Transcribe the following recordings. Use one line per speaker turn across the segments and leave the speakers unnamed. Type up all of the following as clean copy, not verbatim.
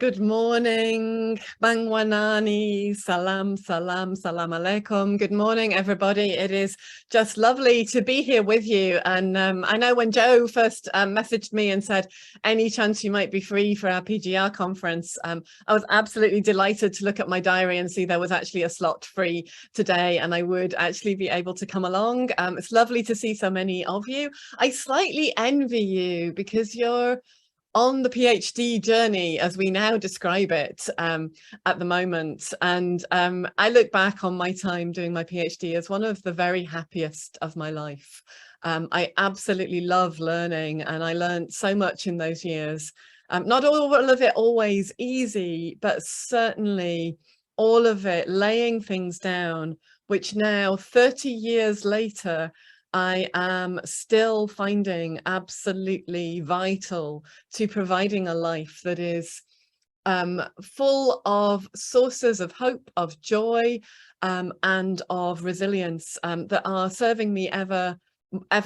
Good morning, Bangwanani, salam, salam, salam alaikum. Good morning, everybody. It is just lovely to be here with you. And I know when Joe first messaged me and said, any chance you might be free for our PGR conference, I was absolutely delighted to look at my diary and see there was actually a slot free today and I would actually be able to come along. It's lovely to see so many of you. I slightly envy you because you're on the PhD journey, as we now describe it at the moment. And I look back on my time doing my PhD as one of the very happiest of my life. I absolutely love learning, and I learned so much in those years. Not all of it always easy, but certainly all of it laying things down, which now 30 years later, I am still finding absolutely vital to providing a life that is full of sources of hope, of joy, and of resilience that are serving me ever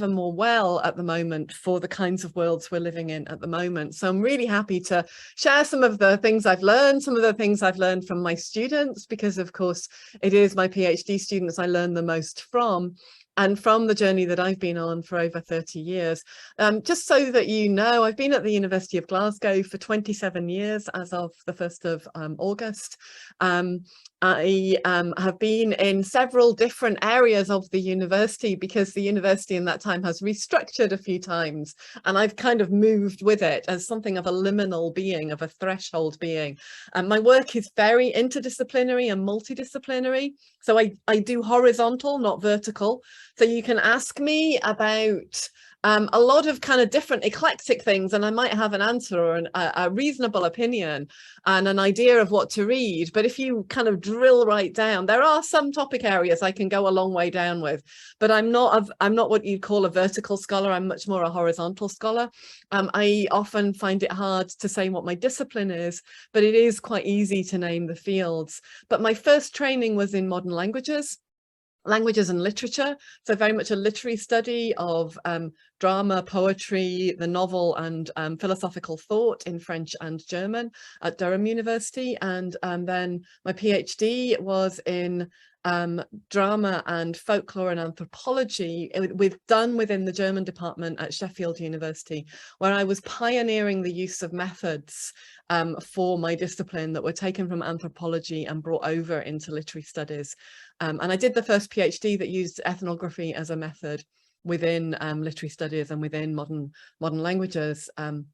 more well at the moment for the kinds of worlds we're living in at the moment. So I'm really happy to share some of the things I've learned, some of the things I've learned from my students, because of course it is my PhD students I learn the most from. And from the journey that I've been on for over 30 years. Just so that you know, I've been at the University of Glasgow for 27 years as of the 1st of August. I have been in several different areas of the university because the university in that time has restructured a few times, and I've kind of moved with it as something of a liminal being, of a threshold being. My work is very interdisciplinary and multidisciplinary. So I do horizontal, not vertical. So you can ask me about a lot of kind of different eclectic things, and I might have an answer or a reasonable opinion and an idea of what to read. But if you kind of drill right down, there are some topic areas I can go a long way down with, but I'm not what you'd call a vertical scholar. I'm much more a horizontal scholar. I often find it hard to say what my discipline is, but it is quite easy to name the fields. But my first training was in modern languages and literature, so very much a literary study of drama, poetry, the novel, and philosophical thought in French and German at Durham University. And then my PhD was in drama and folklore and anthropology, done within the German department at Sheffield University, where I was pioneering the use of methods for my discipline that were taken from anthropology and brought over into literary studies. And I did the first PhD that used ethnography as a method within literary studies and within modern languages and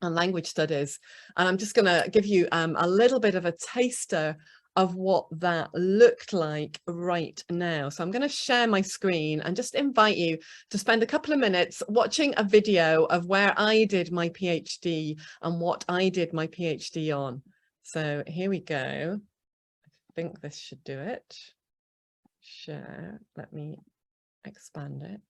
language studies. And I'm just going to give you a little bit of a taster of what that looked like right now. So I'm going to share my screen and just invite you to spend a couple of minutes watching a video of where I did my PhD and what I did my PhD on. So here we go. I think this should do it. Share. Let me expand it.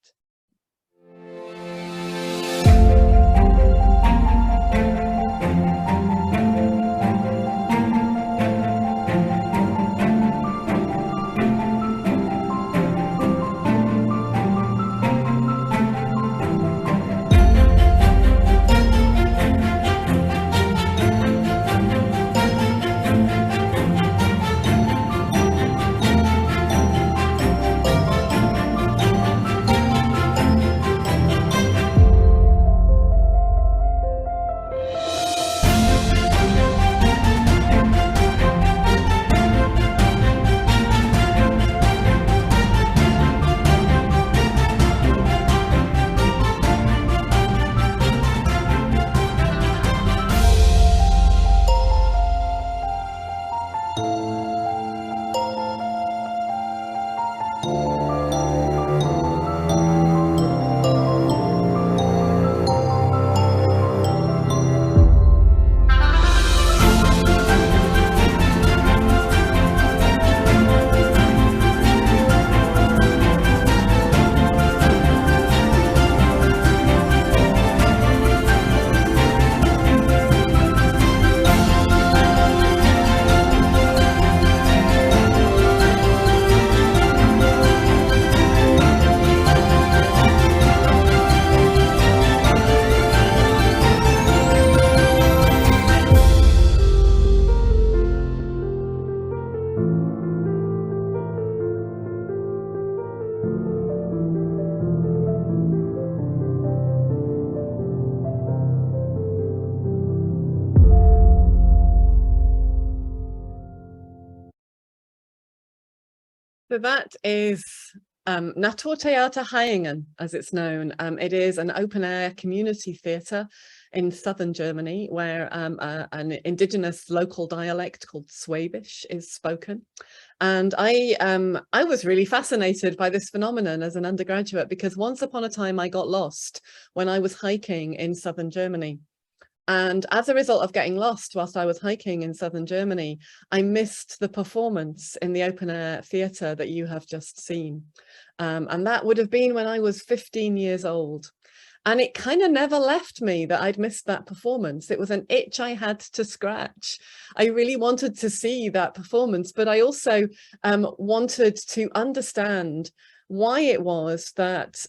So that is Naturtheater Hayingen, as it's known. It is an open-air community theatre in southern Germany where an indigenous local dialect called Swabish is spoken. And I was really fascinated by this phenomenon as an undergraduate, because once upon a time I got lost when I was hiking in southern Germany. And as a result of getting lost whilst I was hiking in southern Germany, I missed the performance in the open air theatre that you have just seen. And that would have been when I was 15 years old. And it kind of never left me that I'd missed that performance. It was an itch I had to scratch. I really wanted to see that performance, but I also wanted to understand why it was that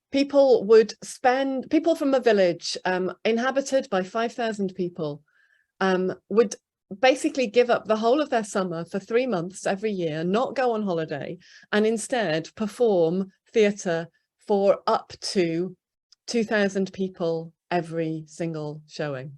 people from a village inhabited by 5,000 people would basically give up the whole of their summer for 3 months every year, not go on holiday, and instead perform theatre for up to 2,000 people every single showing.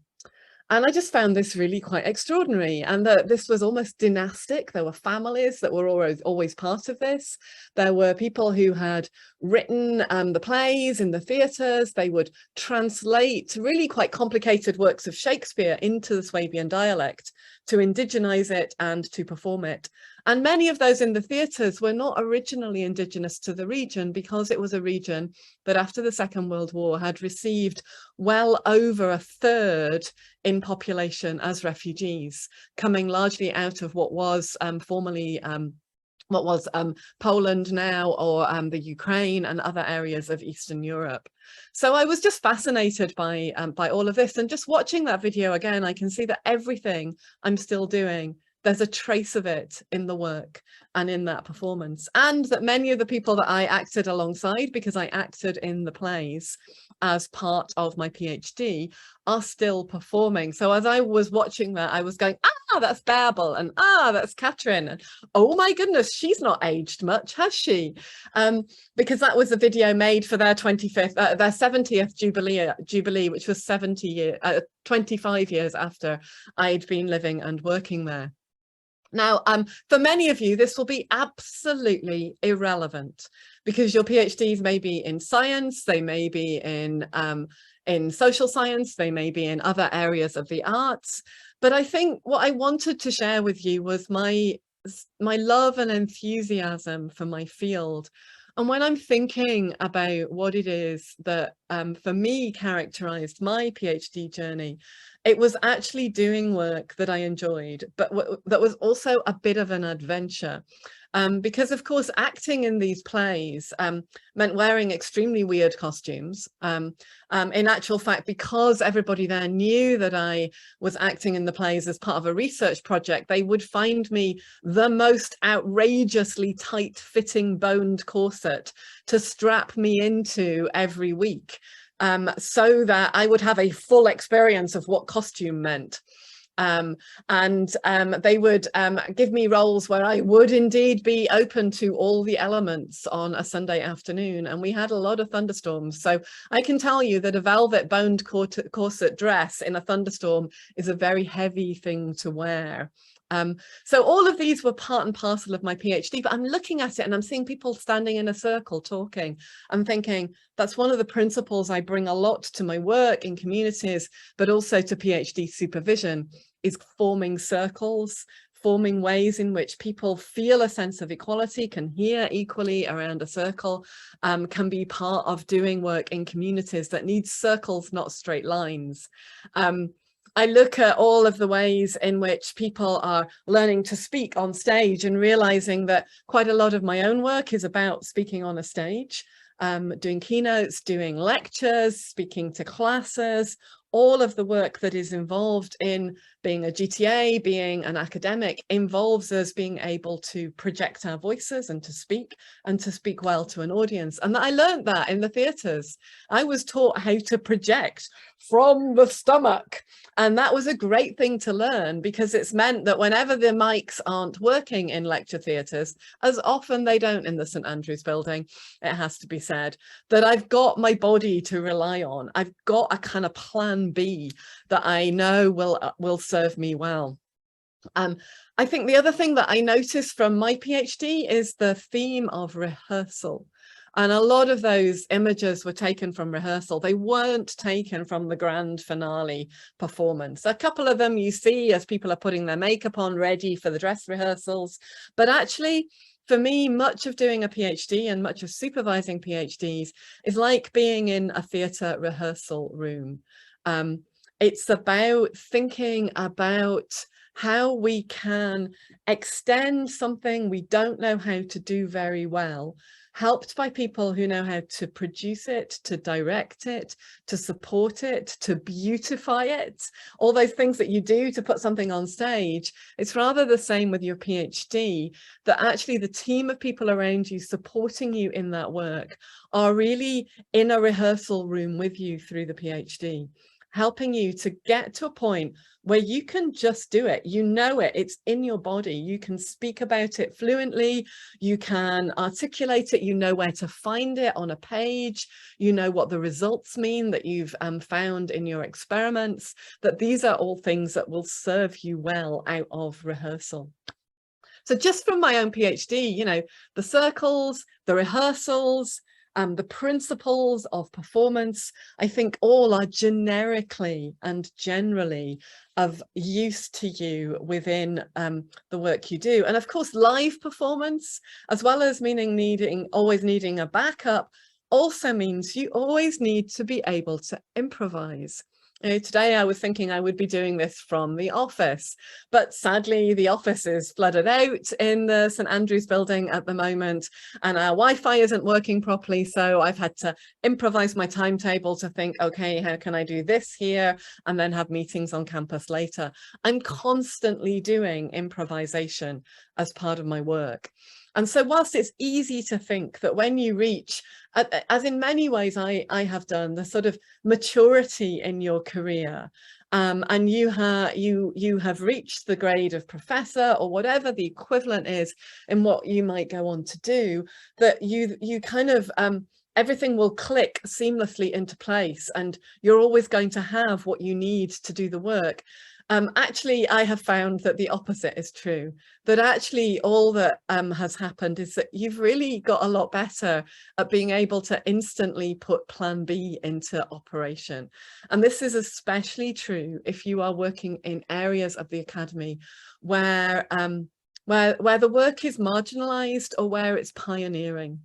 And I just found this really quite extraordinary, and that this was almost dynastic. There were families that were always part of this. There were people who had written the plays in the theatres. They would translate really quite complicated works of Shakespeare into the Swabian dialect to indigenize it and to perform it. And many of those in the theatres were not originally indigenous to the region, because it was a region that after the Second World War had received well over 1/3 in population as refugees, coming largely out of what was formerly Poland now, or the Ukraine and other areas of Eastern Europe. So I was just fascinated by all of this, and just watching that video again, I can see that everything I'm still doing, there's a trace of it in the work and in that performance, and that many of the people that I acted alongside, because I acted in the plays as part of my PhD, are still performing. So as I was watching that, I was going, ah, that's Bärbel, and ah, that's Katrin, and oh my goodness, she's not aged much, has she? Because that was a video made for their 70th jubilee, which was 25 years after I'd been living and working there. Now, for many of you, this will be absolutely irrelevant, because your PhDs may be in science, they may be in social science, they may be in other areas of the arts. But I think what I wanted to share with you was my love and enthusiasm for my field. And when I'm thinking about what it is that for me characterized my PhD journey, it was actually doing work that I enjoyed, but that was also a bit of an adventure. Because of course, acting in these plays meant wearing extremely weird costumes. In actual fact, because everybody there knew that I was acting in the plays as part of a research project, they would find me the most outrageously tight-fitting boned corset to strap me into every week, so that I would have a full experience of what costume meant. They would give me roles where I would indeed be open to all the elements on a Sunday afternoon, and we had a lot of thunderstorms. So I can tell you that a velvet boned corset dress in a thunderstorm is a very heavy thing to wear. So all of these were part and parcel of my PhD, but I'm looking at it and I'm seeing people standing in a circle talking. I'm thinking that's one of the principles I bring a lot to my work in communities, but also to PhD supervision, is forming circles, forming ways in which people feel a sense of equality, can hear equally around a circle, can be part of doing work in communities that need circles, not straight lines. I look at all of the ways in which people are learning to speak on stage and realizing that quite a lot of my own work is about speaking on a stage, doing keynotes, doing lectures, speaking to classes. All of the work that is involved in being a GTA, being an academic, involves us being able to project our voices and to speak well to an audience. And I learned that in the theatres. I was taught how to project from the stomach. And that was a great thing to learn, because it's meant that whenever the mics aren't working in lecture theatres, as often they don't in the St Andrews building, it has to be said, that I've got my body to rely on. I've got a kind of plan B that I know will serve me well. I think the other thing that I noticed from my PhD is the theme of rehearsal. And a lot of those images were taken from rehearsal. They weren't taken from the grand finale performance. A couple of them you see as people are putting their makeup on, ready for the dress rehearsals. But actually, for me, much of doing a PhD and much of supervising PhDs is like being in a theatre rehearsal room. It's about thinking about how we can extend something we don't know how to do very well, helped by people who know how to produce it, to direct it, to support it, to beautify it, all those things that you do to put something on stage. It's rather the same with your PhD, that actually the team of people around you supporting you in that work are really in a rehearsal room with you through the PhD, helping you to get to a point where you can just do it. You know it, it's in your body. You can speak about it fluently. You can articulate it. You know where to find it on a page. You know what the results mean that you've found in your experiments, that these are all things that will serve you well out of rehearsal. So just from my own PhD, you know, the circles, the rehearsals, the principles of performance, I think all are generically and generally of use to you within the work you do. And of course, live performance, as well as always needing a backup, also means you always need to be able to improvise. You know, today I was thinking I would be doing this from the office, but sadly the office is flooded out in the St Andrews building at the moment, and our Wi-Fi isn't working properly, so I've had to improvise my timetable to think, okay, how can I do this here and then have meetings on campus later. I'm constantly doing improvisation as part of my work. And so whilst it's easy to think that when you reach, as in many ways I have done, the sort of maturity in your career, and you have reached the grade of professor or whatever the equivalent is in what you might go on to do, that you kind of everything will click seamlessly into place and you're always going to have what you need to do the work. Actually, I have found that the opposite is true, that actually all that has happened is that you've really got a lot better at being able to instantly put plan B into operation. And this is especially true if you are working in areas of the academy where the work is marginalized or where it's pioneering.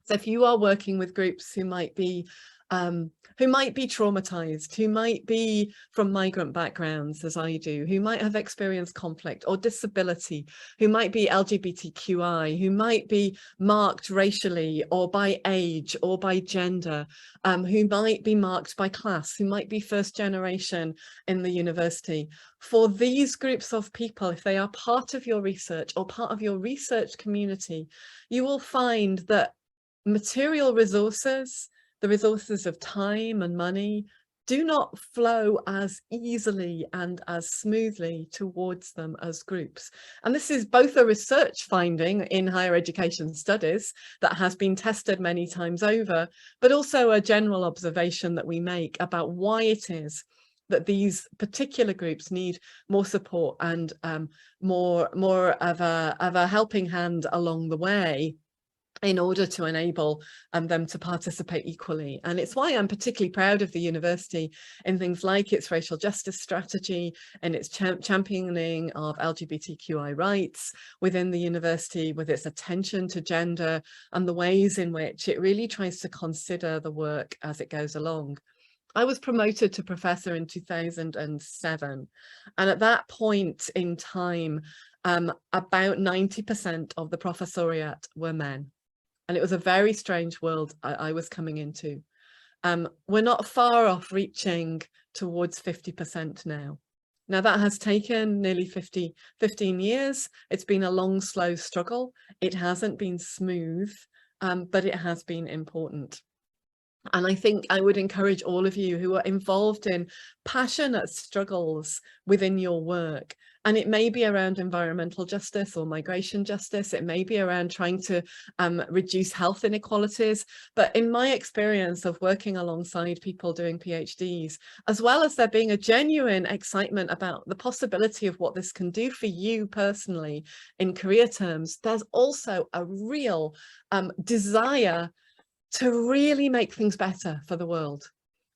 So if you are working with groups who might be traumatized, who might be from migrant backgrounds, as I do, who might have experienced conflict or disability, who might be LGBTQI, who might be marked racially or by age or by gender, who might be marked by class, who might be first generation in the university. For these groups of people, if they are part of your research or part of your research community, you will find that material resources, the resources of time and money, do not flow as easily and as smoothly towards them as groups. And this is both a research finding in higher education studies that has been tested many times over, but also a general observation that we make about why it is that these particular groups need more support and more of a helping hand along the way, in order to enable them to participate equally. And it's why I'm particularly proud of the university in things like its racial justice strategy and its championing of LGBTQI rights within the university, with its attention to gender and the ways in which it really tries to consider the work as it goes along. I was promoted to professor in 2007, and at that point in time, about 90% of the professoriate were men. And it was a very strange world I was coming into. We're not far off reaching towards 50% now. Now that has taken nearly 15 years. It's been a long, slow struggle. It hasn't been smooth, but it has been important. And I think I would encourage all of you who are involved in passionate struggles within your work, and it may be around environmental justice or migration justice, it may be around trying to reduce health inequalities. But in my experience of working alongside people doing PhDs, as well as there being a genuine excitement about the possibility of what this can do for you personally in career terms, there's also a real desire to really make things better for the world,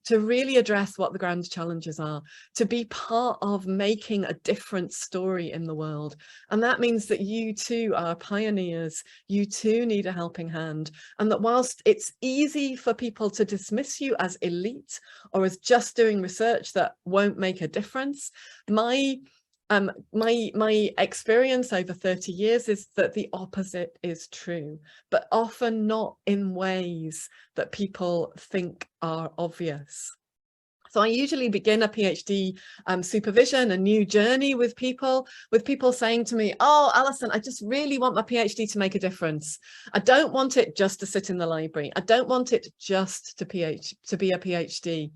to really address what the grand challenges are, to be part of making a different story in the world. And that means that you too are pioneers, you too need a helping hand. And that whilst it's easy for people to dismiss you as elite or as just doing research that won't make a difference, my experience over 30 years is that the opposite is true, but often not in ways that people think are obvious. So I usually begin a PhD supervision, a new journey with people saying to me, oh, Alison, I just really want my PhD to make a difference. I don't want it just to sit in the library. I don't want it just to be a PhD.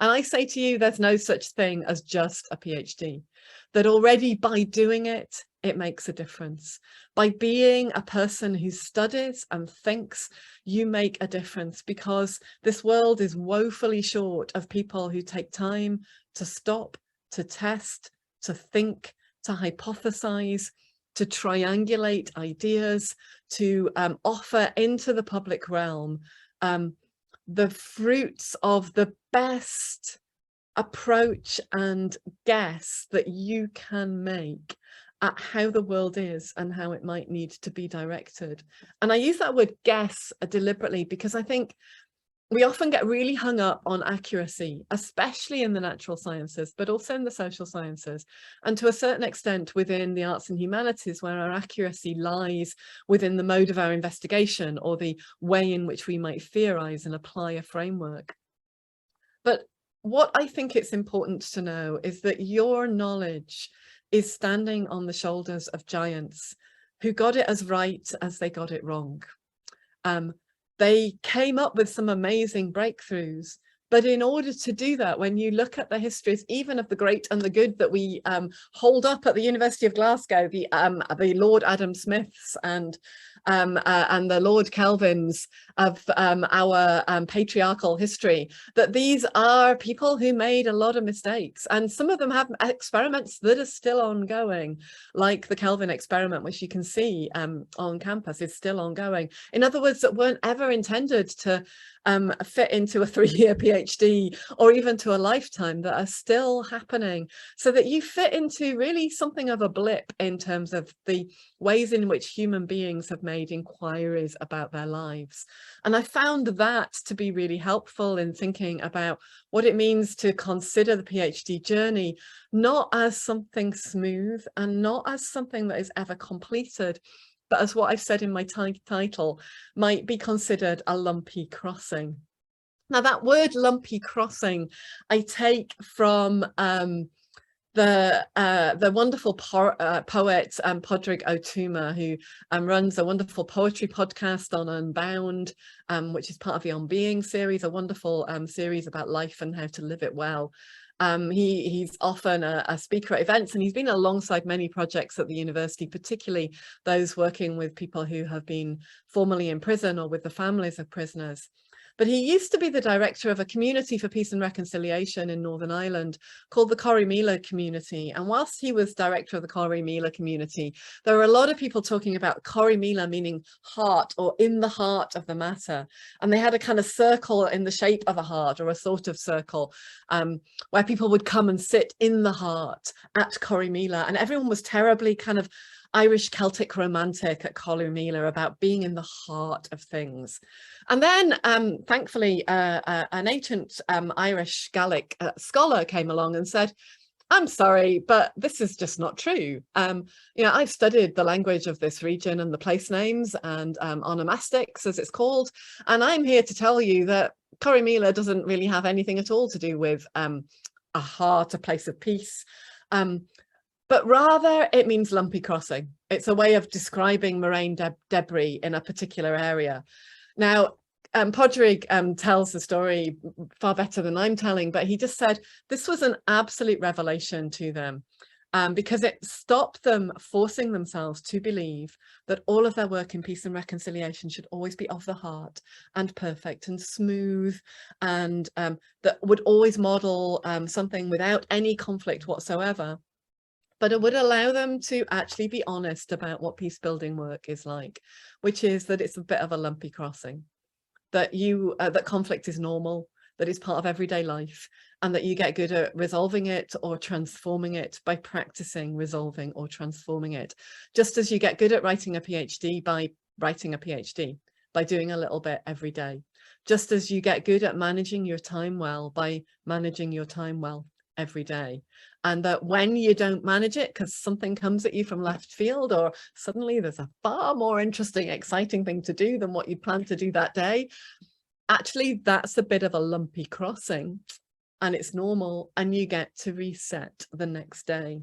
And I say to you, there's no such thing as just a PhD. That already by doing it, it makes a difference. By being a person who studies and thinks, you make a difference, because this world is woefully short of people who take time to stop, to test, to think, to hypothesize, to triangulate ideas, to offer into the public realm the fruits of the best approach and guess that you can make at how the world is and how it might need to be directed. And I use that word guess deliberately because I think we often get really hung up on accuracy, especially in the natural sciences, but also in the social sciences, and to a certain extent within the arts and humanities, where our accuracy lies within the mode of our investigation or the way in which we might theorize and apply a framework. But what I think it's important to know is that your knowledge is standing on the shoulders of giants who got it as right as they got it wrong. They came up with some amazing breakthroughs, but in order to do that, when you look at the histories, even of the great and the good that we hold up at the University of Glasgow, the Lord Adam Smiths and the Lord Kelvins of our patriarchal history, that these are people who made a lot of mistakes, and some of them have experiments that are still ongoing, like the Kelvin experiment, which you can see on campus is still ongoing. In other words, that weren't ever intended to fit into a 3-year PhD or even to a lifetime, that are still happening, so that you fit into really something of a blip in terms of the ways in which human beings have made inquiries about their lives. And I found that to be really helpful in thinking about what it means to consider the PhD journey, not as something smooth and not as something that is ever completed, but as what I've said in my title, might be considered a lumpy crossing. Now, that word lumpy crossing, I take from the wonderful poet Padraig Ó Tuama, who runs a wonderful poetry podcast on Unbound, which is part of the On Being series, a wonderful series about life and how to live it well. He's often a speaker at events, and he's been alongside many projects at the university, particularly those working with people who have been formerly in prison or with the families of prisoners. But he used to be the director of a community for peace and reconciliation in Northern Ireland called the Corrymeela community. And whilst he was director of the Corrymeela community, there were a lot of people talking about Corrymeela meaning heart, or in the heart of the matter. And they had a kind of circle in the shape of a heart, or a sort of circle, where people would come and sit in the heart at Corrymeela. And everyone was terribly kind of Irish Celtic romantic at Corrymeela about being in the heart of things. And then thankfully an ancient Irish Gaelic scholar came along and said, I'm sorry, but this is just not true. You know, I've studied the language of this region and the place names and onomastics, as it's called, and I'm here to tell you that Corrymeela doesn't really have anything at all to do with a heart, a place of peace. But rather it means lumpy crossing. It's a way of describing moraine debris in a particular area. Now, Podrick tells the story far better than I'm telling, but he just said this was an absolute revelation to them. Because it stopped them forcing themselves to believe that all of their work in peace and reconciliation should always be of the heart and perfect and smooth, and that would always model something without any conflict whatsoever. But it would allow them to actually be honest about what peace building work is like, which is that it's a bit of a lumpy crossing, that that conflict is normal, that is part of everyday life, and that you get good at resolving it or transforming it by practicing resolving or transforming it. Just as you get good at writing a PhD by writing a PhD, by doing a little bit every day. Just as you get good at managing your time well by managing your time well every day. And that when you don't manage it because something comes at you from left field, or suddenly there's a far more interesting, exciting thing to do than what you planned to do that day, actually, that's a bit of a lumpy crossing, and it's normal, and you get to reset the next day.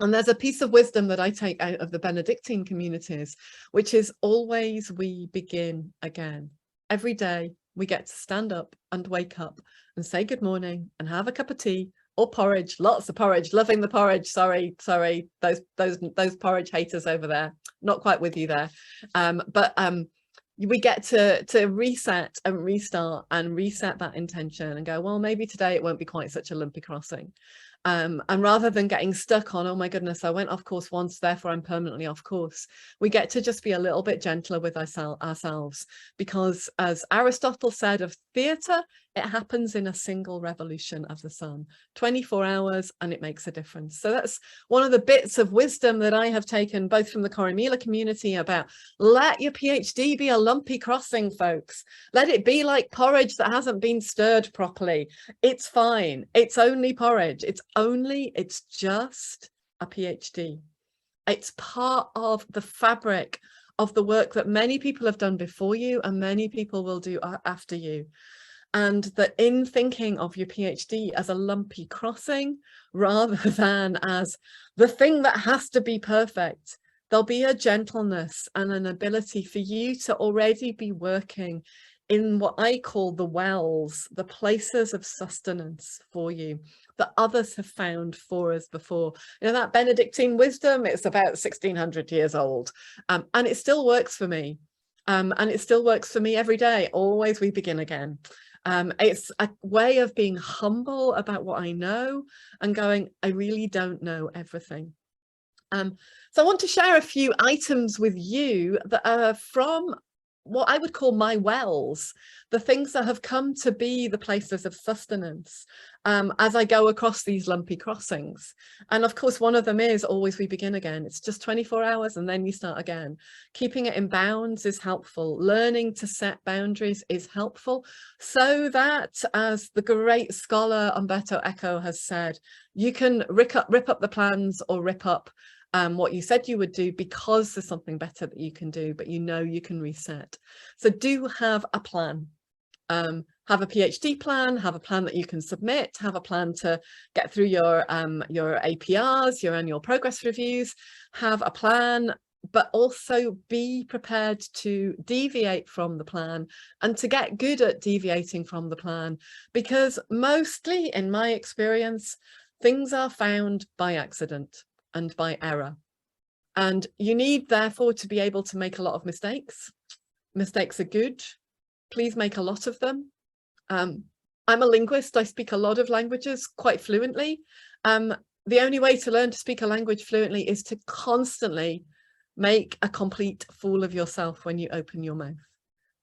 And there's a piece of wisdom that I take out of the Benedictine communities, which is always we begin again. Every day we get to stand up and wake up and say good morning and have a cup of tea or porridge, lots of porridge, loving the porridge. Sorry, those porridge haters over there, not quite with you there. But we get to reset and restart and reset that intention and go, well, maybe today it won't be quite such a lumpy crossing. And rather than getting stuck on, oh my goodness, I went off course once, therefore I'm permanently off course, we get to just be a little bit gentler with ourselves, because as Aristotle said of theatre, it happens in a single revolution of the sun, 24 hours, and it makes a difference. So that's one of the bits of wisdom that I have taken both from the Corrymeela community about let your PhD be a lumpy crossing, folks. Let it be like porridge that hasn't been stirred properly. It's fine. It's only porridge. It's just a PhD. It's part of the fabric of the work that many people have done before you and many people will do after you. And that in thinking of your PhD as a lumpy crossing, rather than as the thing that has to be perfect, there'll be a gentleness and an ability for you to already be working in what I call the wells, the places of sustenance for you that others have found for us before. You know, that Benedictine wisdom, it's about 1600 years old, and it still works for me. And it still works for me every day. Always we begin again. It's a way of being humble about what I know and going, I really don't know everything. So I want to share a few items with you that are from what I would call my wells, the things that have come to be the places of sustenance as I go across these lumpy crossings. And of course, one of them is always we begin again. It's just 24 hours and then you start again. Keeping it in bounds is helpful. Learning to set boundaries is helpful, so that, as the great scholar Umberto Eco has said, you can rip up the plans or rip up what you said you would do, because there's something better that you can do, but you know you can reset. So do have a plan. Have a PhD plan, have a plan that you can submit, have a plan to get through your APRs, your annual progress reviews, have a plan, but also be prepared to deviate from the plan and to get good at deviating from the plan, because mostly, in my experience, things are found by accident and by error. And you need, therefore, to be able to make a lot of mistakes. Mistakes are good. Please make a lot of them. I'm a linguist. I speak a lot of languages quite fluently. The only way to learn to speak a language fluently is to constantly make a complete fool of yourself when you open your mouth.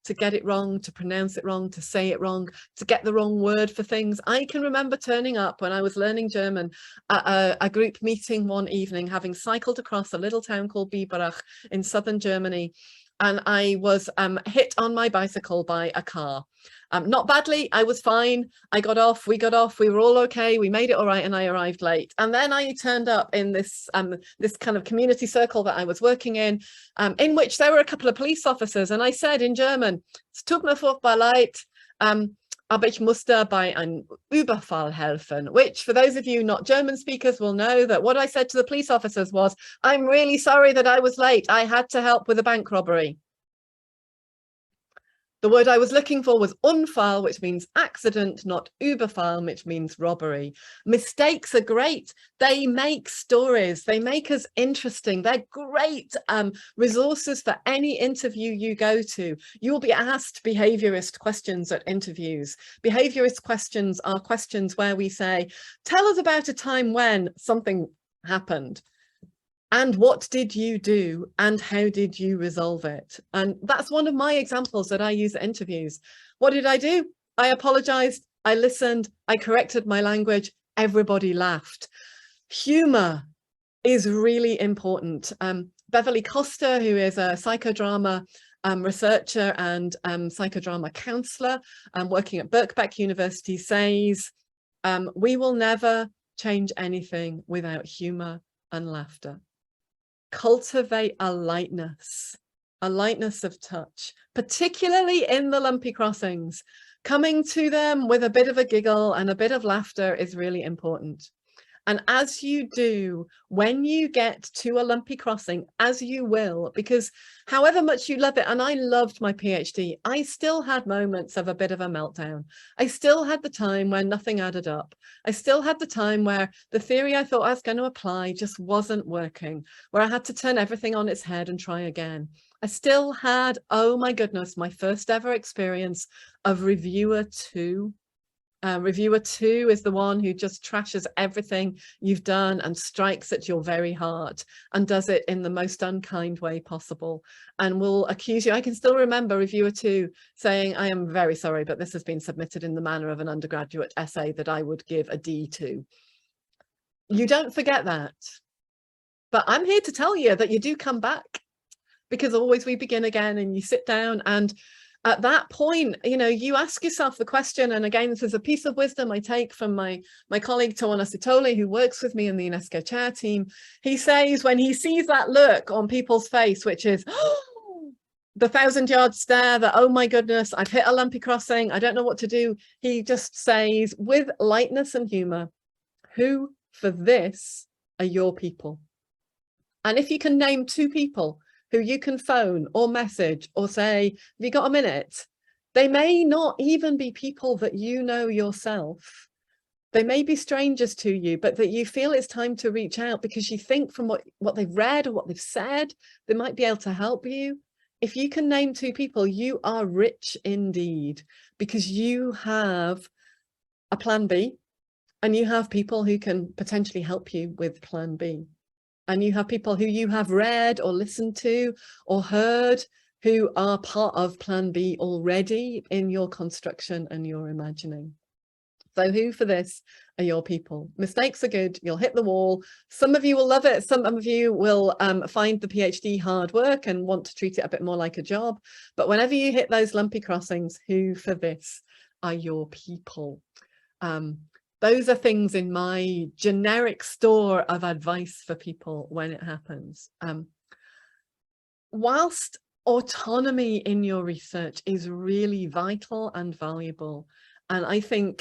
To get it wrong, to pronounce it wrong, to say it wrong, to get the wrong word for things. I can remember turning up when I was learning German at a group meeting one evening, having cycled across a little town called Biberach in southern Germany, and I was hit on my bicycle by a car. Not badly, I was fine. I got off, we were all okay, we made it all right, and I arrived late. And then I turned up in this this kind of community circle that I was working in which there were a couple of police officers, and I said in German, "Es tut mir furchtbar leid, aber ich musste bei einem Überfall helfen," which, for those of you not German speakers, will know that what I said to the police officers was, "I'm really sorry that I was late. I had to help with a bank robbery." The word I was looking for was Unfall, which means accident, not Überfall, which means robbery. Mistakes are great. They make stories. They make us interesting. They're great resources for any interview you go to. You'll be asked behaviorist questions at interviews. Behaviorist questions are questions where we say, tell us about a time when something happened. And what did you do and how did you resolve it? And that's one of my examples that I use at interviews. What did I do? I apologized, I listened, I corrected my language, everybody laughed. Humor is really important. Beverly Costa, who is a psychodrama researcher and psychodrama counselor working at Birkbeck University, says, we will never change anything without humor and laughter. Cultivate a lightness of touch, particularly in the lumpy crossings. Coming to them with a bit of a giggle and a bit of laughter is really important. And as you do, when you get to a lumpy crossing, as you will, because however much you love it, and I loved my PhD, I still had moments of a bit of a meltdown. I still had the time where nothing added up. I still had the time where the theory I thought I was going to apply just wasn't working, where I had to turn everything on its head and try again. I still had, oh my goodness, my first ever experience of reviewer 2. Reviewer 2 is the one who just trashes everything you've done and strikes at your very heart and does it in the most unkind way possible and will accuse you. I can still remember reviewer 2 saying, I am very sorry, but this has been submitted in the manner of an undergraduate essay that I would give a D to. You don't forget that. But I'm here to tell you that you do come back, because always we begin again, and you sit down and at that point, you know, you ask yourself the question, and again, this is a piece of wisdom I take from my colleague Tawana Sitole, who works with me in the UNESCO chair team. He says when he sees that look on people's face, which is the 1,000-yard stare, that, oh my goodness, I've hit a lumpy crossing, I don't know what to do. He just says with lightness and humor, who for this are your people? And if you can name 2 people who you can phone or message or say, have you got a minute? They may not even be people that you know yourself. They may be strangers to you, but that you feel it's time to reach out because you think from what they've read or what they've said, they might be able to help you. If you can name 2 people, you are rich indeed, because you have a plan B and you have people who can potentially help you with plan B. And you have people who you have read or listened to or heard who are part of plan B already in your construction and your imagining. So who for this are your people? Mistakes are good. You'll hit the wall. Some of you will love it. Some of you will find the PhD hard work and want to treat it a bit more like a job. But whenever you hit those lumpy crossings, who for this are your people? Those are things in my generic store of advice for people when it happens. Whilst autonomy in your research is really vital and valuable, and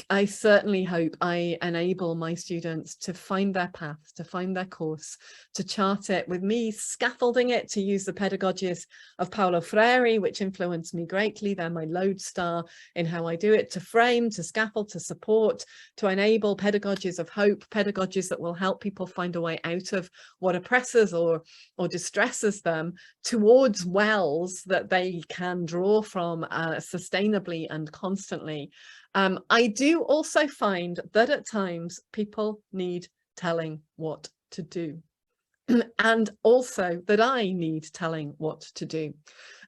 I certainly hope I enable my students to find their path, to find their course, to chart it with me, scaffolding it, to use the pedagogies of Paulo Freire, which influenced me greatly. They're my lodestar in how I do it, to frame, to scaffold, to support, to enable pedagogies of hope, pedagogies that will help people find a way out of what oppresses or distresses them towards wells that they can draw from sustainably and constantly. I do also find that at times people need telling what to do, and also that I need telling what to do.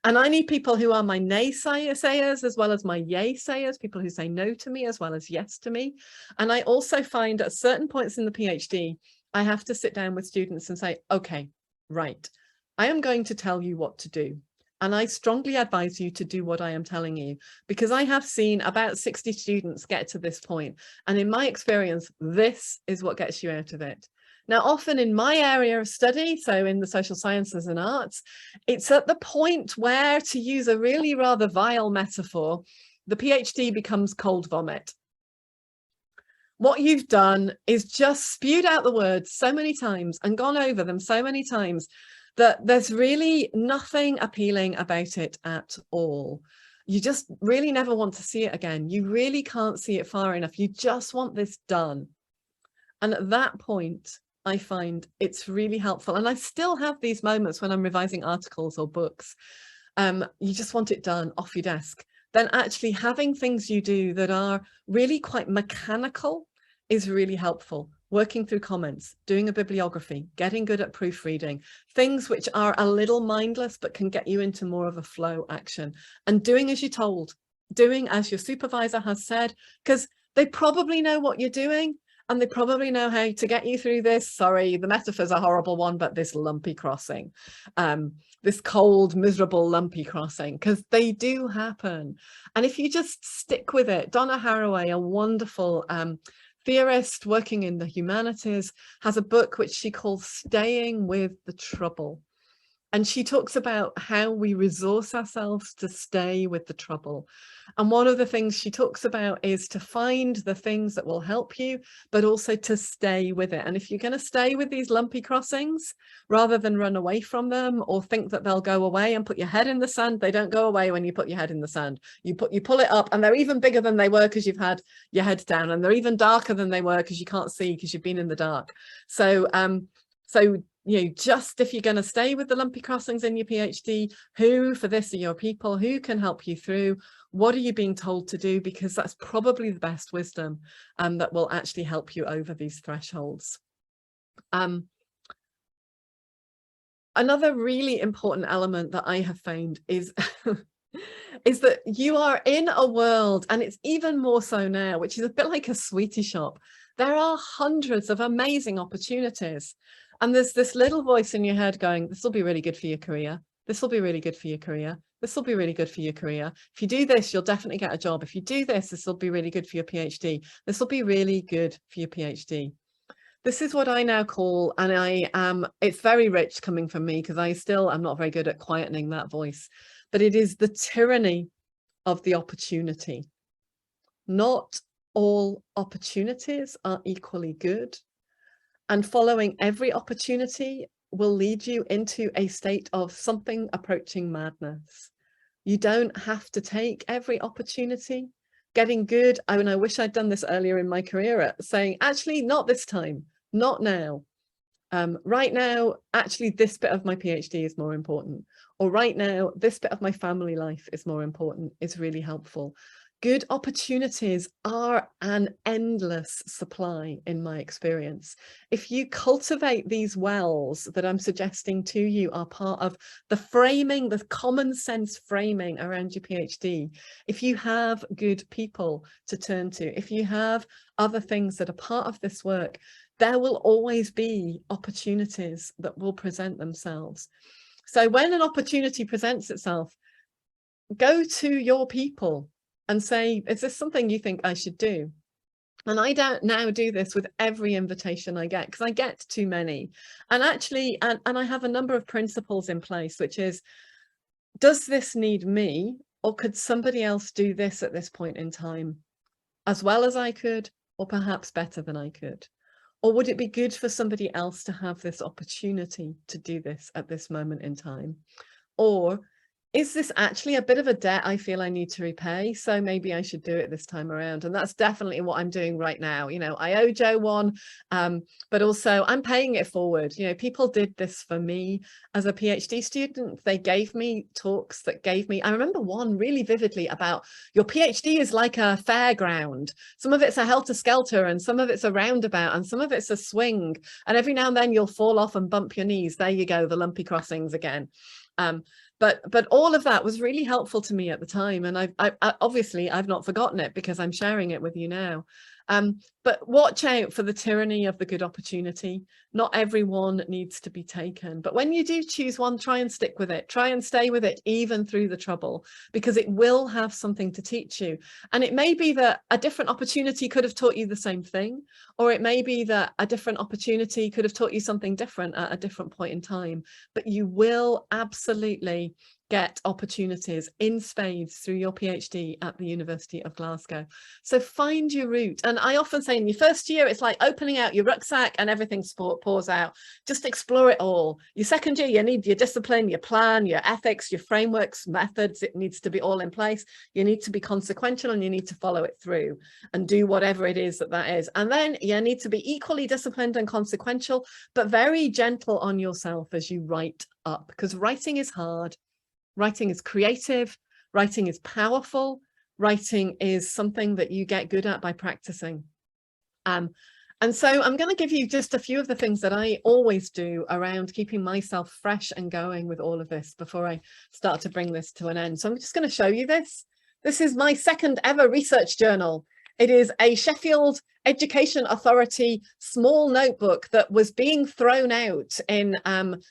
And I need people who are my naysayers as well as my yay-sayers, people who say no to me as well as yes to me. And I also find at certain points in the PhD, I have to sit down with students and say, okay, right, I am going to tell you what to do. And I strongly advise you to do what I am telling you, because I have seen about 60 students get to this point. And in my experience, this is what gets you out of it. Now, often in my area of study, so in the social sciences and arts, it's at the point where, to use a really rather vile metaphor, the PhD becomes cold vomit. What you've done is just spewed out the words so many times and gone over them so many times that there's really nothing appealing about it at all. You just really never want to see it again. You really can't see it far enough. You just want this done. And at that point, I find it's really helpful. And I still have these moments when I'm revising articles or books. You just want it done off your desk. Then actually having things you do that are really quite mechanical is really helpful. Working through comments, doing a bibliography, getting good at proofreading, things which are a little mindless but can get you into more of a flow action, and doing as you're told, doing as your supervisor has said, because they probably know what you're doing and they probably know how to get you through this. Sorry, the metaphor's a horrible one, but this lumpy crossing, this cold, miserable, lumpy crossing, because they do happen. And if you just stick with it, Donna Haraway, a wonderful theorist working in the humanities, has a book which she calls Staying with the Trouble. And she talks about how we resource ourselves to stay with the trouble. And one of the things she talks about is to find the things that will help you, but also to stay with it. And if you're going to stay with these lumpy crossings, rather than run away from them or think that they'll go away and put your head in the sand, they don't go away when you put your head in the sand. You pull it up, and they're even bigger than they were because you've had your head down, and they're even darker than they were because you can't see because you've been in the dark. So you know, just if you're going to stay with the lumpy crossings in your PhD, who for this are your people, who can help you through, what are you being told to do, because that's probably the best wisdom that will actually help you over these thresholds. Another really important element that I have found is is that you are in a world, and it's even more so now, which is a bit like a sweetie shop. There are hundreds of amazing opportunities. And there's this little voice in your head going, this will be really good for your career. This will be really good for your career. This will be really good for your career. If you do this, you'll definitely get a job. If you do this, this will be really good for your PhD. This will be really good for your PhD. This is what I now call, and it's very rich coming from me because I'm not very good at quietening that voice, but it is the tyranny of the opportunity. Not all opportunities are equally good. And following every opportunity will lead you into a state of something approaching madness. You don't have to take every opportunity. Getting good, I mean, I wish I'd done this earlier in my career at saying, actually, not this time, not now. Right now, actually, this bit of my PhD is more important. Or right now, this bit of my family life is more important, is really helpful. Good opportunities are an endless supply in my experience. If you cultivate these wells that I'm suggesting to you are part of the framing, the common sense framing around your PhD, if you have good people to turn to, if you have other things that are part of this work, there will always be opportunities that will present themselves. So when an opportunity presents itself, go to your people and say, is this something you think I should do? And I don't now do this with every invitation I get, because I get too many. And actually, and I have a number of principles in place, which is, does this need me, or could somebody else do this at this point in time as well as I could, or perhaps better than I could? Or would it be good for somebody else to have this opportunity to do this at this moment in time? Or is this actually a bit of a debt I feel I need to repay? So maybe I should do it this time around. And that's definitely what I'm doing right now. You know, I owe Joe one, but also I'm paying it forward. You know, people did this for me as a PhD student. They gave me talks that gave me, I remember one really vividly about your PhD is like a fairground. Some of it's a helter-skelter, and some of it's a roundabout, and some of it's a swing. And every now and then you'll fall off and bump your knees. There you go, the lumpy crossings again. But all of that was really helpful to me at the time, and I obviously I've not forgotten it because I'm sharing it with you now. But watch out for the tyranny of the good opportunity. Not everyone needs to be taken, but when you do choose one, try and stick with it. Try and stay with it even through the trouble, because it will have something to teach you. And it may be that a different opportunity could have taught you the same thing, or it may be that a different opportunity could have taught you something different at a different point in time, but you will absolutely get opportunities in spades through your PhD at the University of Glasgow. So find your route. And I often say in your first year, it's like opening out your rucksack and everything pours out. Just explore it all. Your second year, you need your discipline, your plan, your ethics, your frameworks, methods. It needs to be all in place. You need to be consequential and you need to follow it through and do whatever it is that is. And then you need to be equally disciplined and consequential, but very gentle on yourself as you write up, because writing is hard. Writing is creative, writing is powerful, writing is something that you get good at by practicing. And so I'm going to give you just a few of the things that I always do around keeping myself fresh and going with all of this before I start to bring this to an end. So I'm just going to show you this. This is my second ever research journal. It is a Sheffield Education Authority small notebook that was being thrown out in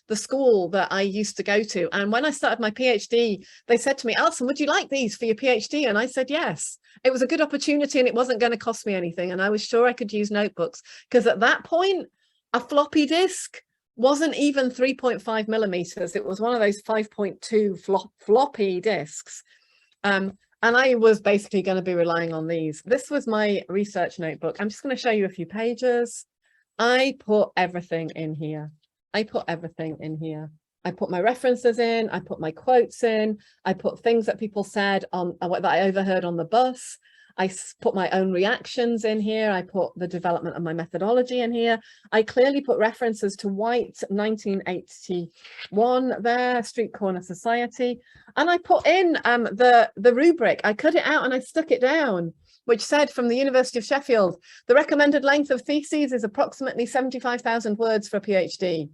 the school that I used to go to. And when I started my PhD, they said to me, Alison, would you like these for your PhD? And I said, yes. It was a good opportunity and it wasn't going to cost me anything. And I was sure I could use notebooks, because at that point, a floppy disk wasn't even 3.5 millimeters. It was one of those 5.2 floppy disks. And I was basically going to be relying on these. This was my research notebook. I'm just going to show you a few pages. I put everything in here. I put everything in here. I put my references in. I put my quotes in. I put things that people said on that I overheard on the bus. I put my own reactions in here. I put the development of my methodology in here. I clearly put references to White 1981 there, Street Corner Society. And I put in the rubric. I cut it out and I stuck it down, which said from the University of Sheffield, the recommended length of theses is approximately 75,000 words for a PhD,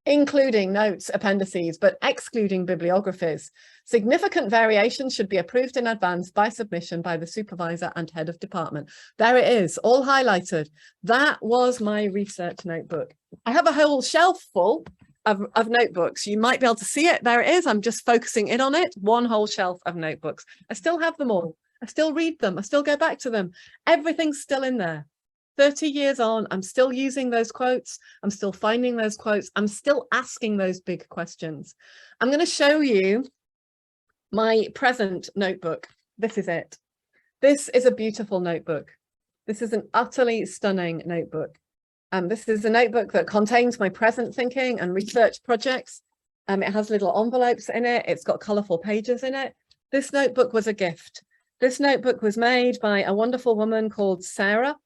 including notes, appendices, but excluding bibliographies. Significant variations should be approved in advance by submission by the supervisor and head of department. There it is, all highlighted. That was my research notebook. I have a whole shelf full of notebooks. You might be able to see it. There it is. I'm just focusing in on it. One whole shelf of notebooks. I still have them all. I still read them. I still go back to them. Everything's still in there. 30 years on, I'm still using those quotes. I'm still finding those quotes. I'm still asking those big questions. I'm going to show you my present notebook. This is it. This is a beautiful notebook. This is an utterly stunning notebook. This is a notebook that contains my present thinking and research projects. It has little envelopes in it. It's got colourful pages in it. This notebook was a gift. This notebook was made by a wonderful woman called Sarah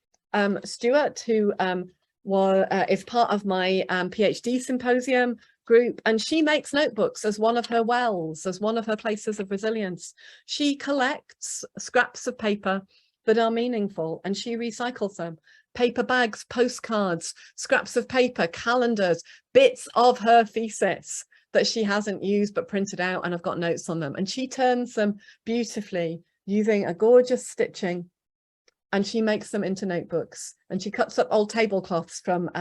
Stewart, who is part of my PhD symposium group, and she makes notebooks as one of her wells, as one of her places of resilience. She collects scraps of paper that are meaningful and she recycles them. Paper bags, postcards, scraps of paper, calendars, bits of her thesis that she hasn't used but printed out and have got notes on them. And she turns them beautifully using a gorgeous stitching, and she makes them into notebooks. And she cuts up old tablecloths from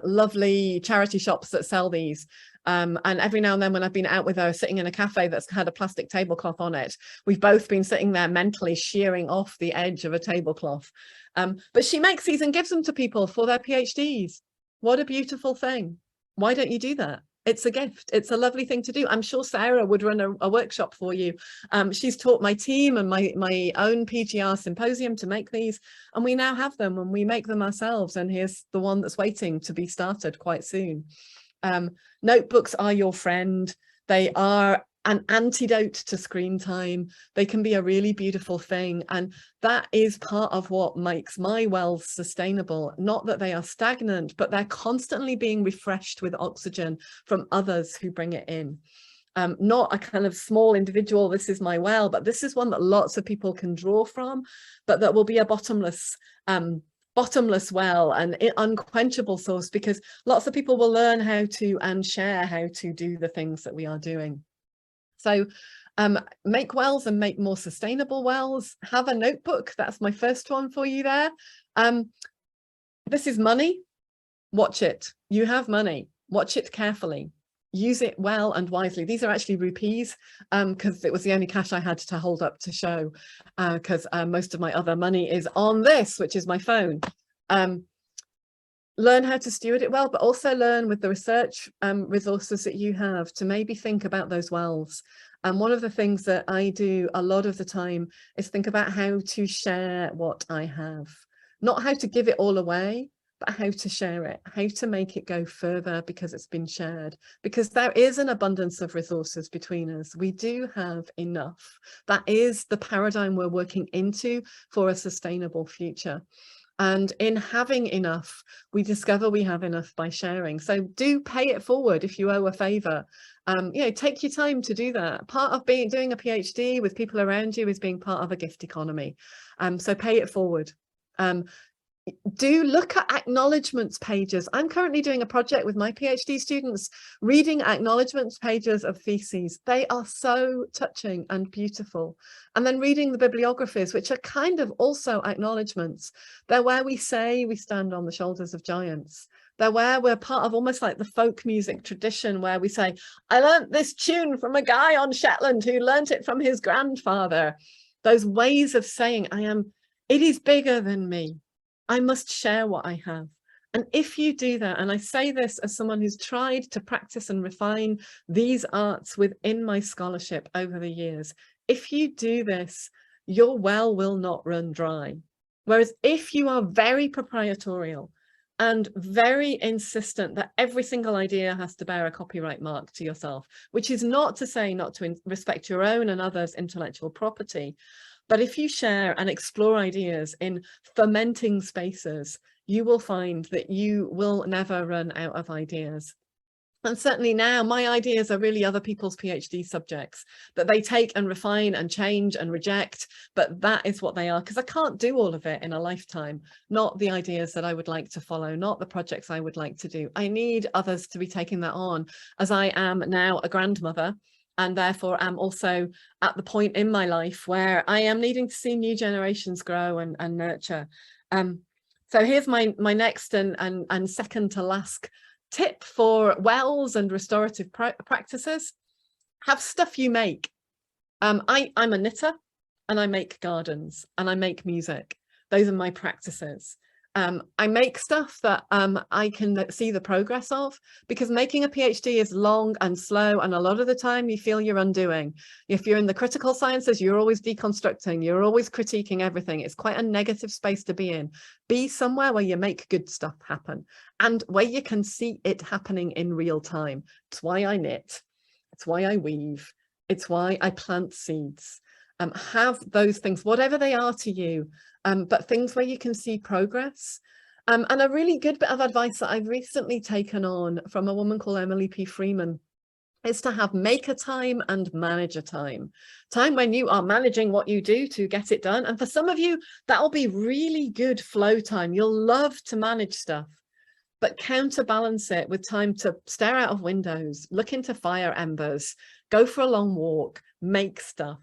lovely charity shops that sell these. And every now and then when I've been out with her sitting in a cafe that's had a plastic tablecloth on it, we've both been sitting there mentally shearing off the edge of a tablecloth. But she makes these and gives them to people for their PhDs. What a beautiful thing. Why don't you do that? It's a gift. It's a lovely thing to do. I'm sure Sarah would run a workshop for you. She's taught my team and my own PGR symposium to make these, and we now have them and we make them ourselves. And here's the one that's waiting to be started quite soon. Notebooks are your friend. They are an antidote to screen time. They can be a really beautiful thing. And that is part of what makes my wells sustainable. Not that they are stagnant, but they're constantly being refreshed with oxygen from others who bring it in. Not a kind of small individual, this is my well, but this is one that lots of people can draw from, but that will be a bottomless well and unquenchable source, because lots of people will learn how to and share how to do the things that we are doing. So make wells and make more sustainable wells. Have a notebook. That's my first one for you there. This is money. Watch it. You have money. Watch it carefully. Use it well and wisely. These are actually rupees because it was the only cash I had to hold up to show, because most of my other money is on this, which is my phone. learn how to steward it well, but also learn with the research resources that you have to maybe think about those wells. And one of the things that I do a lot of the time is think about how to share what I have, not how to give it all away, but how to share it, how to make it go further because it's been shared, because there is an abundance of resources between us. We do have enough. That is the paradigm we're working into for a sustainable future. And in having enough, we discover we have enough by sharing. So do pay it forward if you owe a favor. Take your time to do that. Part of doing a PhD with people around you is being part of a gift economy. So pay it forward. Do look at acknowledgements pages. I'm currently doing a project with my PhD students, reading acknowledgements pages of theses. They are so touching and beautiful. And then reading the bibliographies, which are kind of also acknowledgements. They're where we say we stand on the shoulders of giants. They're where we're part of almost like the folk music tradition, where we say, I learnt this tune from a guy on Shetland who learnt it from his grandfather. Those ways of saying, it is bigger than me. I must share what I have. And if you do that, and I say this as someone who's tried to practice and refine these arts within my scholarship over the years, if you do this, your well will not run dry. Whereas if you are very proprietorial and very insistent that every single idea has to bear a copyright mark to yourself, which is not to say not to respect your own and others' intellectual property, but if you share and explore ideas in fermenting spaces, you will find that you will never run out of ideas. And certainly now my ideas are really other people's PhD subjects that they take and refine and change and reject, but that is what they are, because I can't do all of it in a lifetime, not the ideas that I would like to follow, not the projects I would like to do. I need others to be taking that on, as I am now a grandmother. And therefore I'm also at the point in my life where I am needing to see new generations grow and nurture. So here's my next and second to last tip for wells and restorative practices. Have stuff you make. I'm a knitter and I make gardens and I make music. Those are my practices. I make stuff that I can see the progress of, because making a PhD is long and slow, and a lot of the time you feel you're undoing. If you're in the critical sciences, you're always deconstructing, you're always critiquing everything. It's quite a negative space to be in. Be somewhere where you make good stuff happen and where you can see it happening in real time. It's why I knit, it's why I weave, it's why I plant seeds. Have those things, whatever they are to you, but things where you can see progress. And a really good bit of advice that I've recently taken on from a woman called Emily P. Freeman is to have maker time and manager time. Time when you are managing what you do to get it done. And for some of you, that'll be really good flow time. You'll love to manage stuff, but counterbalance it with time to stare out of windows, look into fire embers, go for a long walk, make stuff.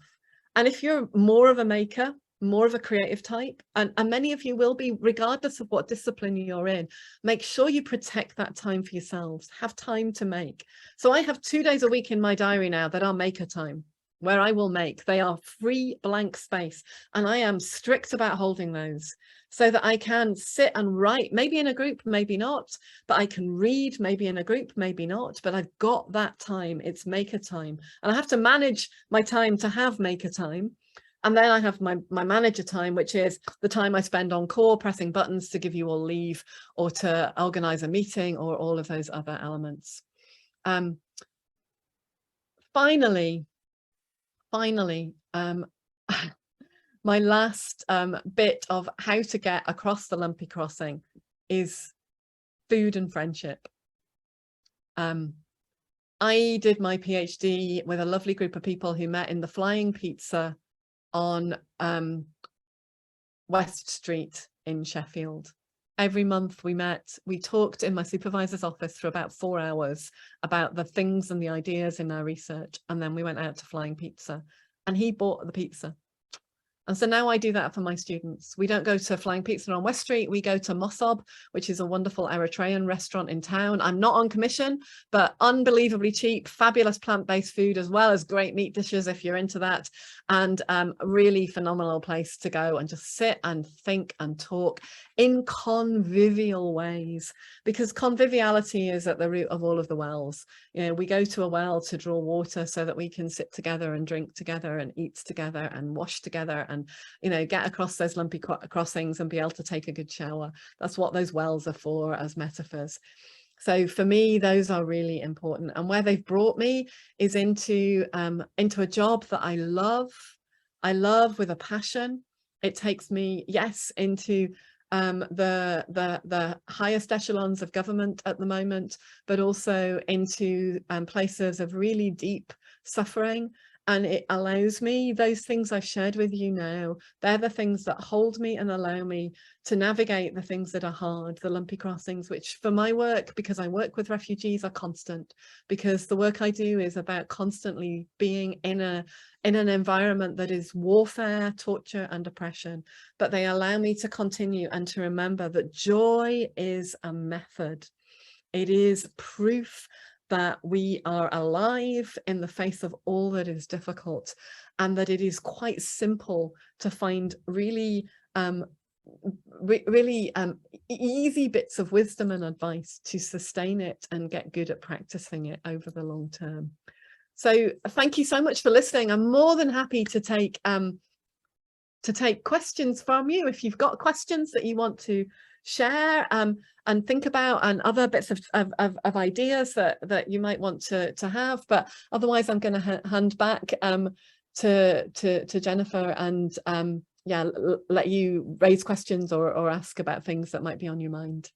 And if you're more of a maker, more of a creative type, and many of you will be, regardless of what discipline you're in, make sure you protect that time for yourselves. Have time to make. So I have 2 days a week in my diary now that are maker time, where I will make. They are free blank space, and I am strict about holding those so that I can sit and write, maybe in a group, maybe not, but I can read, maybe in a group, maybe not, but I've got that time. It's maker time, and I have to manage my time to have maker time. And then I have my manager time, which is the time I spend on call pressing buttons to give you all leave or to organize a meeting or all of those other elements. Finally, my last bit of how to get across the Lumpy crossing is food and friendship. I did my PhD with a lovely group of people who met in the Flying Pizza on West Street in Sheffield. Every month we met, we talked in my supervisor's office for about 4 hours about the things and the ideas in our research, and then we went out to Flying Pizza and he bought the pizza. And so now I do that for my students. We don't go to Flying Pizza on West Street, we go to Mosob, which is a wonderful Eritrean restaurant in town. I'm not on commission, but unbelievably cheap, fabulous plant-based food, as well as great meat dishes if you're into that. And a really phenomenal place to go and just sit and think and talk in convivial ways, because conviviality is at the root of all of the wells. You know, we go to a well to draw water so that we can sit together and drink together and eat together and wash together and, you know, get across those lumpy crossings and be able to take a good shower. That's what those wells are for as metaphors. So for me, those are really important. And where they've brought me is into a job that I love with a passion. It takes me, yes, into the highest echelons of government at the moment, but also into places of really deep suffering. And it allows me, those things I've shared with you now, they're the things that hold me and allow me to navigate the things that are hard, the lumpy crossings, which for my work, because I work with refugees, are constant, because the work I do is about constantly being in an environment that is warfare, torture and oppression. But they allow me to continue and to remember that joy is a method. It is proof that we are alive in the face of all that is difficult, and that it is quite simple to find really easy bits of wisdom and advice to sustain it and get good at practicing it over the long term. So thank you so much for listening. I'm more than happy to take questions from you if you've got questions that you want to share and think about, and other bits of ideas that you might want to have. But otherwise I'm going to hand back to Jennifer and yeah, let you raise questions or ask about things that might be on your mind.